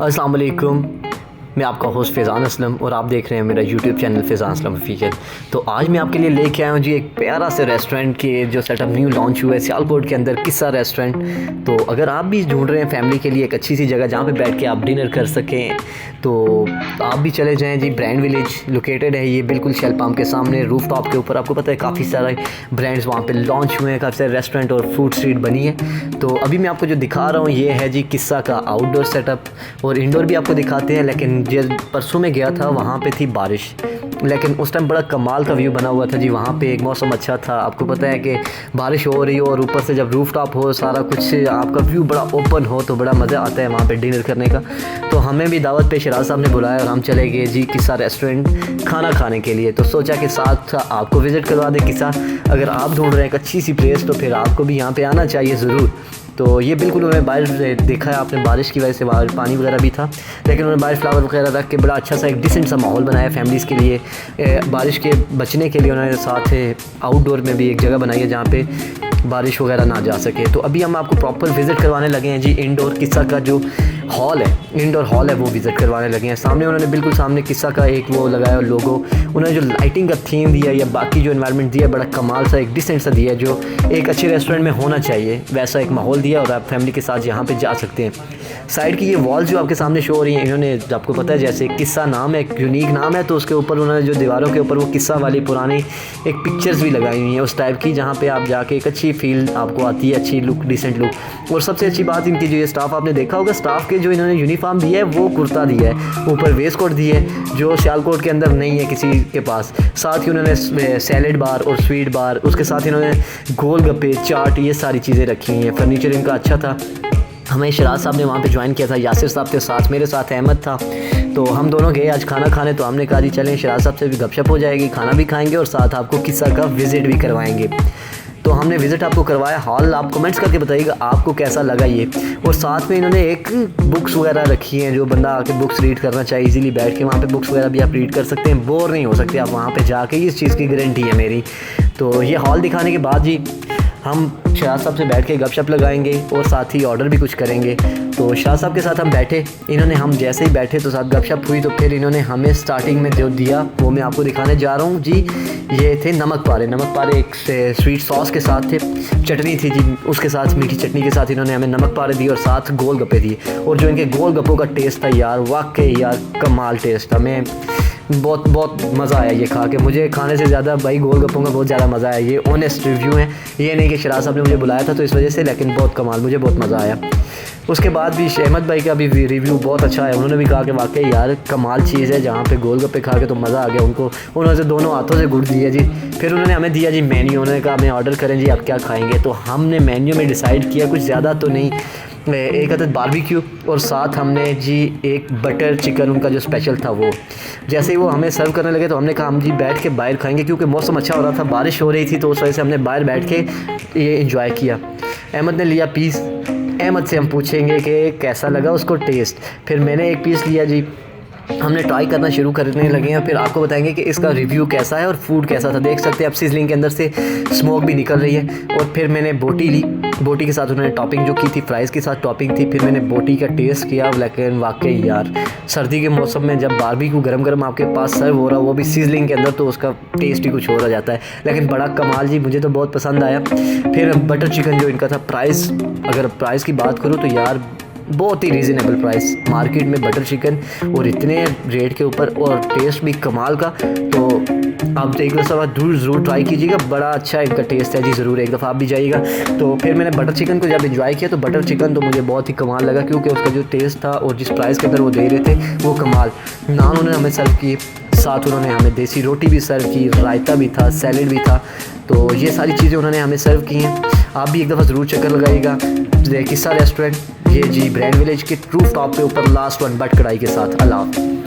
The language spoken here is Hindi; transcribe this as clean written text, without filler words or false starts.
अस्सलाम वालेकुम। मैं आपका होस्ट फैज़ान असलम और आप देख रहे हैं मेरा YouTube channel Faizan Aslam official. तो आज मैं आपके लिए लेके आया हूँ जी एक प्यारा से रेस्टोरेंट के जो सेटअप न्यू लॉन्च हुआ है सियालकोट के अंदर, किस्सा रेस्टोरेंट। तो अगर आप भी ढूंढ रहे हैं फैमिली के लिए एक अच्छी सी जगह जहाँ पे बैठ के आप डिनर कर सकें तो आप भी चले जाएँ जी। ब्रांड विलेज लोकेटेड है ये बिल्कुल शेल पाम के सामने रूफ टॉप के ऊपर। आपको पता है काफ़ी सारे ब्रांड्स वहाँ पर लॉन्च हुए हैं, काफ़ी सारे रेस्टोरेंट और फूड स्ट्रीट बनी है। तो अभी मैं आपको जो दिखा रहा हूँ ये है जी किस्सा का आउटडोर सेटअप, और इंडोर भी आपको दिखाते हैं। लेकिन जब परसों में गया था वहाँ पे थी बारिश, लेकिन उस टाइम बड़ा कमाल का व्यू बना हुआ था जी। वहाँ पे एक मौसम अच्छा था। आपको पता है कि बारिश हो रही हो और ऊपर से जब रूफ टॉप हो, सारा कुछ आपका व्यू बड़ा ओपन हो तो बड़ा मज़ा आता है वहाँ पे डिनर करने का। तो हमें भी दावत पे शराज साहब ने बुलाया और हम चले गए जी किस्सा रेस्टोरेंट खाना खाने के लिए। तो सोचा कि साथ आपको विज़िट करवा दे किस्सा। अगर आप ढूंढ रहे हैं एक अच्छी सी प्लेस तो फिर आपको भी यहाँ पर आना चाहिए ज़रूर। तो ये बिल्कुल उन्होंने बाहर देखा है आपने, बारिश की वजह से बाहर पानी वगैरह भी था, लेकिन उन्होंने बाहर फ्लावर वगैरह रख के बड़ा अच्छा सा एक डिसेंट सा माहौल बनाया फैमिलीज़ के लिए। बारिश के बचने के लिए उन्होंने साथ आउटडोर में भी एक जगह बनाई है जहाँ पे बारिश वगैरह ना जा सके। तो अभी हम आपको प्रॉपर विज़िट करवाने लगे हैं जी इंडोर किस्सा का जो हॉल है, इंडोर हॉल है वो विज़िट करवाने लगे हैं। सामने उन्होंने बिल्कुल सामने किस्सा का एक वो लगाया लोगो। उन्होंने जो लाइटिंग का थीम दिया या बाकी जो एनवायरनमेंट दिया बड़ा कमाल सा एक डिसेंट सा दिया जो एक अच्छे रेस्टोरेंट में होना चाहिए, वैसा एक माहौल दिया और आप फैमिली के साथ यहाँ पे जा सकते हैं। साइड की ये वॉल जो आपके सामने शो हो रही है, इन्होंने आपको पता है जैसे किस्सा नाम है, एक यूनिक नाम है, तो उसके ऊपर उन्होंने जो दीवारों के ऊपर वो किस्सा वाली पुरानी एक पिक्चर्स भी लगाई हुई हैं उस टाइप की, जहाँ पे आप जाके एक अच्छी फील आपको आती है, अच्छी लुक, डिसेंट लुक। और सबसे अच्छी बात इनकी जो ये स्टाफ आपने देखा होगा, स्टाफ के जो इन्होंने यूनिफॉर्म दिया है वो कुर्ता दिया है, ऊपर वेस्ट कोट दी है जो सियालकोट के अंदर नहीं है किसी के पास। साथ ही उन्होंने सैलेड बार और स्वीट बार, उसके साथ इन्होंने गोलगप्पे, चाट, ये सारी चीज़ें रखी हुई हैं। फर्नीचर इनका अच्छा था। हमें शराज साहब ने वहाँ पे ज्वाइन किया था, यासिर साहब के साथ, मेरे साथ अहमद था। तो हम दोनों गए आज खाना खाने। तो हमने कहा जी चलें, शराज साहब से भी गपशप हो जाएगी, खाना भी खाएंगे और साथ आपको किस्सा का विज़िट भी करवाएंगे। तो हमने विज़िट आपको करवाया हॉल। आप कमेंट्स करके बताइएगा आपको कैसा लगा ये। और साथ में इन्होंने एक बुक्स वगैरह रखी हैं, जो बंदा आके बुक्स रीड करना चाहिए इजीली बैठ के वहाँ पे बुक्स वगैरह भी आप रीड कर सकते हैं, बोर नहीं हो सकते आप वहाँ पे जाके, इस चीज़ की गारंटी है मेरी। तो ये हॉल दिखाने के बाद जी हम शराज साहब से बैठ के गपशप लगाएंगे और साथ ही ऑर्डर भी कुछ करेंगे। तो शराज साहब के साथ हम बैठे, इन्होंने हम जैसे ही बैठे तो साथ गपशप हुई, तो फिर इन्होंने हमें स्टार्टिंग में जो दिया वो मैं आपको दिखाने जा रहा हूँ जी। ये थे नमक पारे। नमक पारे एक स्वीट सॉस के साथ थे, चटनी थी जी, उसके साथ मीठी चटनी के साथ इन्होंने हमें नमक पारे दिए और साथ गोलगप्पे दिए। और जो इनके गोलगप्पों का टेस्ट था यार, वाकई यार कमाल टेस्ट था। मैं बहुत मज़ा आया ये खा के। मुझे खाने से ज़्यादा भाई गोलगप्पों का बहुत ज़्यादा मज़ा आया। ये ऑनेस्ट रिव्यू है, ये नहीं कि शराज साहब ने मुझे बुलाया था तो इस वजह से, लेकिन बहुत कमाल, मुझे बहुत मज़ा आया। उसके बाद भी अहमद भाई का भी रिव्यू बहुत अच्छा है। उन्होंने भी कहा कि वाकई यार कमाल चीज़ है, जहाँ पे गोलगप्पे खा के तो मज़ा आ गया उनको। उन्होंने दोनों हाथों से गुड़ दिया जी। फिर उन्होंने हमें दिया जी मेन्यू। उन्होंने कहा हमें ऑर्डर करें जी, आप क्या खाएँगे। तो हमने मेन्यू में डिसाइड किया कुछ ज़्यादा तो नहीं, एक अदद बारबेक्यू और साथ हमने जी एक बटर चिकन उनका जो स्पेशल था वो। जैसे ही वो हमें सर्व करने लगे तो हमने कहा हम जी बैठ के बाहर खाएंगे, क्योंकि मौसम अच्छा हो रहा था, बारिश हो रही थी, तो उस वजह से हमने बाहर बैठ के ये एंजॉय किया। अहमद ने लिया पीस, अहमद से हम पूछेंगे कि कैसा लगा उसको टेस्ट। फिर मैंने एक पीस लिया जी। हमने ट्राई करना शुरू करने लगे हैं, फिर आपको बताएंगे कि इसका रिव्यू कैसा है और फूड कैसा था। देख सकते हैं आप सिजलिंग के अंदर से स्मोक भी निकल रही है। और फिर मैंने बोटी ली, बोटी के साथ उन्होंने टॉपिंग जो की थी, फ्राइज़ के साथ टॉपिंग थी। फिर मैंने बोटी का टेस्ट किया, लेकिन वाकई यार सर्दी के मौसम में जब बारबेक्यू गरम गरम आपके पास सर्व हो रहा वो भी सिजलिंग के अंदर, तो उसका टेस्ट ही कुछ हो जाता है। लेकिन बड़ा कमाल जी, मुझे तो बहुत पसंद आया। फिर बटर चिकन जो इनका था, प्राइस अगर प्राइस की बात करूँ तो यार बहुत ही रीज़नेबल प्राइस मार्केट में बटर चिकन, और इतने रेट के ऊपर, और टेस्ट भी कमाल का। तो आप एक दफ़ा ज़रूर ट्राई कीजिएगा, बड़ा अच्छा इनका टेस्ट है जी, ज़रूर एक दफ़ा आप भी जाइएगा। तो फिर मैंने बटर चिकन को जब एंजॉय किया तो बटर चिकन तो मुझे बहुत ही कमाल लगा, क्योंकि उसका जो टेस्ट था और जिस प्राइस के अंदर वो दे रहे थे वो कमाल। नान उन्होंने हमें सर्व किए, साथ उन्होंने हमें देसी रोटी भी सर्व की, रायता भी था, सैलेड भी था। तो ये सारी चीज़ें उन्होंने हमें सर्व की हैं। आप भी एक दफ़ा ज़रूर चक्कर लगाइएगा किस्सा रेस्टोरेंट, ये जी ब्रांड विलेज के रूफ टॉप के ऊपर, लास्ट वन बट कढ़ाई के साथ। अल्लाह।